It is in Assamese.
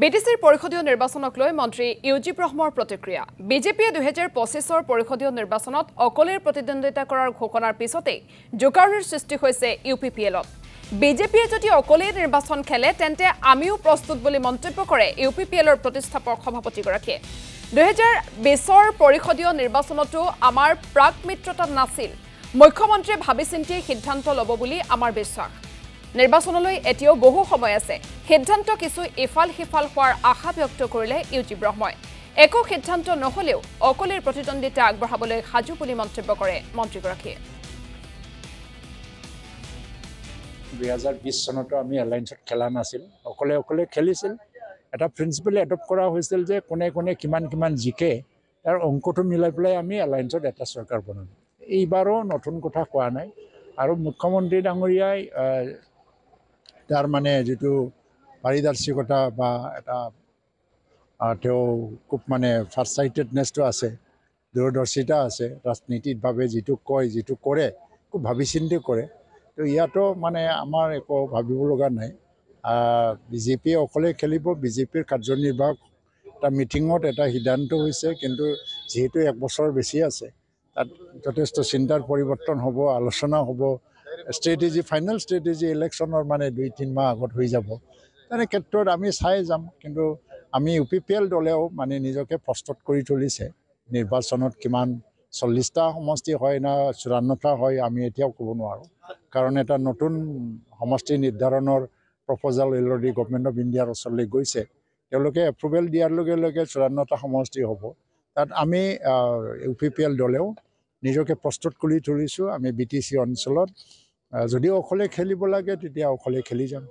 বিটিচিৰ পৰিষদীয় নিৰ্বাচনক লৈ মন্ত্ৰী ইউজিপ ৰহমৰ প্ৰতিক্ৰিয়া বিজেপিয়ে 2025ৰ পৰিষদীয় নিৰ্বাচনত অকলেৰ প্ৰতিদ্বন্দ্বিতা কৰাৰ ঘোষণাৰ পিছতে জোকাৰৰ সৃষ্টি হৈছে ইউপিপিএলত বিজেপিয়ে যদি অকলে নিৰ্বাচন খেলে তেন্তে আমিও প্ৰস্তুত বুলি মন্তব্য কৰে ইউপিপিএলৰ প্ৰতিষ্ঠাপক সভাপতিগৰাকীয়ে 2020ৰ পৰিষদীয় নিৰ্বাচনতো আমাৰ প্ৰাক মিত্ৰতা নাছিল মুখ্যমন্ত্ৰীয়ে ভাবিচিন্তি সিদ্ধান্ত ল'ব বুলি আমাৰ বিশ্বাস নিৰ্বাচনলৈ এতিয়াও বহু সময় আছে সিদ্ধান্ত কিছু ইফাল হিফাল হোৱাৰ আশা ব্যক্ত কৰিলে ইউজিপ ৰহমই একো সিদ্ধান্ত নহলেও অকলেৰ প্ৰতিদ্বন্দ্বিতা আগবঢ়াবলৈ সাজু বুলি মন্তব্য কৰে মন্ত্ৰীগৰাকীয়ে 2020 চনতো আমি এলায়েন্সত খেলা নাছিল অকলে খেলিছিল এটা প্ৰিন্সিপাল এডপ্ট কৰা হৈছিল যে কোনে কোনে কিমান জিকে তাৰ অংকটো মিলাই পেলাই আমি এলায়েন্সত এটা চৰকাৰ বনাম এইবাৰো নতুন কথা কোৱা নাই আৰু মুখ্যমন্ত্ৰী ডাঙৰীয়াই তাৰ মানে যেটো পাৰিদৰ্শিকতা বা এটা তেও খুব মানে ফাৰসাইটেডনেছটো আছে দূৰদৰ্শিতা আছে ৰাজনীতিকভাৱে যেটো কয় যেটো কৰে খুব ভাবিচিন্তি কৰে তো ইয়াতো মানে আমাৰ একো ভাবিব লগা নাই বিজেপি অকলে খেলিব বিজেপিৰ কাৰ্যনিৰ্বাহক এটা মিটিঙত এটা সিদ্ধান্ত হৈছে কিন্তু যেহেতু এক বছৰ বেছি আছে তাত যথেষ্ট চিন্তাৰ পৰিৱৰ্তন হ'ব আলোচনা হ'ব স্ট্ৰেটেজি ফাইনাল স্ট্ৰেটেজি ইলেকশ্যনৰ মানে 2-3 মাহ আগত হৈ যাব তেনে ক্ষেত্ৰত আমি চাই যাম কিন্তু আমি ইউপিপিএল দলেও মানে নিজকে প্ৰস্তুত কৰি তুলিছে নিৰ্বাচনত কিমান 40টা সমষ্টি হয় না 54টা হয় আমি এতিয়াও ক'ব নোৱাৰো কাৰণ এটা নতুন সমষ্টি নিৰ্ধাৰণৰ প্ৰপ'জাল অলৰেডি গভৰ্ণমেণ্ট অফ ইণ্ডিয়াৰ ওচৰলৈ গৈছে তেওঁলোকে এপ্ৰুভেল দিয়াৰ লগে লগে 54টা সমষ্টি হ'ব তাত আমি ইউপিপিএল দলেও নিজকে প্ৰস্তুত কৰি তুলিছো আমি বিটিচি অঞ্চলত যদি অকলে খেলিব লাগে তেতিয়া অকলে খেলি যাম